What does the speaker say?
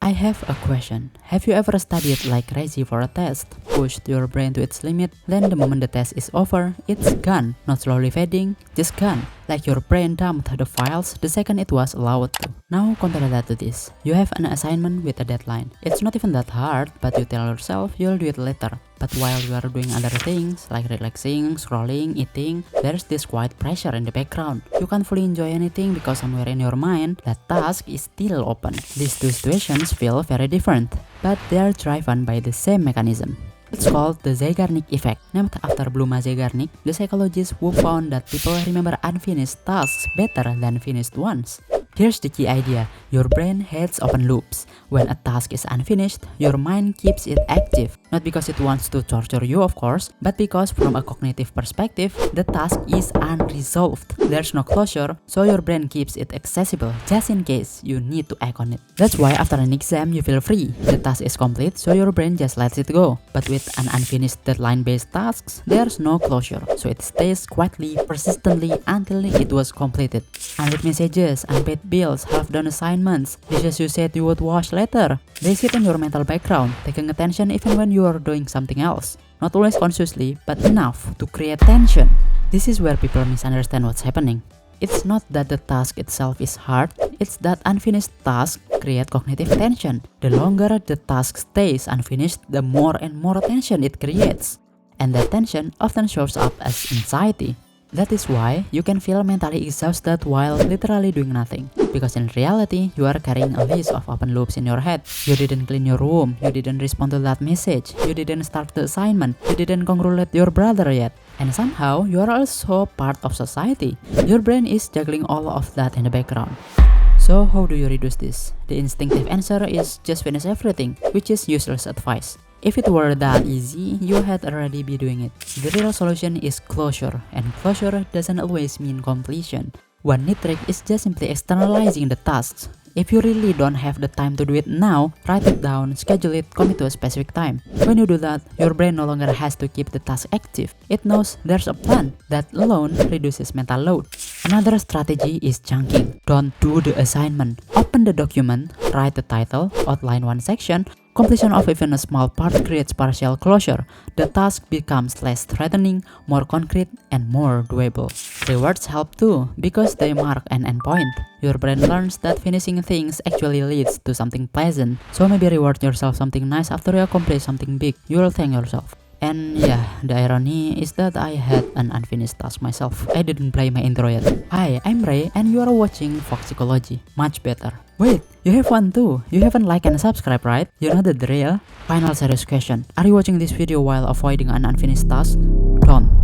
I have a question. Have you ever studied like crazy for a test? Pushed your brain to its limit, then the moment the test is over, it's gone. Not slowly fading, just gone. Like your brain dumped the files the second it was allowed to. Now compare that to this. You have an assignment with a deadline. It's not even that hard, but you tell yourself you'll do it later. But while you are doing other things, like relaxing, scrolling, eating, there's this quiet pressure in the background. You can't fully enjoy anything because somewhere in your mind, that task is still open. These two situations feel very different, but they are driven by the same mechanism. It's called the Zeigarnik Effect, named after Bluma Zeigarnik, the psychologist who found that people remember unfinished tasks better than finished ones. Here's the key idea. Your brain hates open loops. When a task is unfinished, your mind keeps it active. Not because it wants to torture you, of course, but because from a cognitive perspective, the task is unresolved. There's no closure, so your brain keeps it accessible just in case you need to act on it. That's why after an exam, you feel free. The task is complete, so your brain just lets it go. But with an unfinished deadline-based tasks, there's no closure, so it stays quietly, persistently until it was completed. Unread messages, unpaid bills, half-done assignments, dishes you said you would wash later. They sit in your mental background, taking attention even when you are doing something else. Not always consciously, but enough to create tension. This is where people misunderstand what's happening. It's not that the task itself is hard, it's that unfinished tasks create cognitive tension. The longer the task stays unfinished, the more and more tension it creates. And that tension often shows up as anxiety. That is why you can feel mentally exhausted while literally doing nothing. Because in reality, you are carrying a list of open loops in your head. You didn't clean your room, you didn't respond to that message, you didn't start the assignment, you didn't congratulate your brother yet. And somehow, you are also part of society. Your brain is juggling all of that in the background. So how do you reduce this? The instinctive answer is just finish everything, which is useless advice. If it were that easy, you had already be doing it. The real solution is closure, and closure doesn't always mean completion. One neat trick is just simply externalizing the tasks. If you really don't have the time to do it now, write it down, schedule it, commit to a specific time. When you do that, your brain no longer has to keep the task active. It knows there's a plan. That alone reduces mental load. Another strategy is chunking. Don't do the assignment. Open the document, write the title, outline one section. Completion of even a small part creates partial closure. The task becomes less threatening, more concrete, and more doable. Rewards help too, because they mark an endpoint. Your brain learns that finishing things actually leads to something pleasant, so maybe reward yourself something nice after you accomplish something big. You'll thank yourself. And yeah, the irony is that I had an unfinished task myself. I didn't play my intro yet. Hi, I'm Ray and you are watching Fox Psychology. Much better. Wait, you have one too. You haven't liked and subscribed, right? You know the drill? Final serious question. Are you watching this video while avoiding an unfinished task? Don't.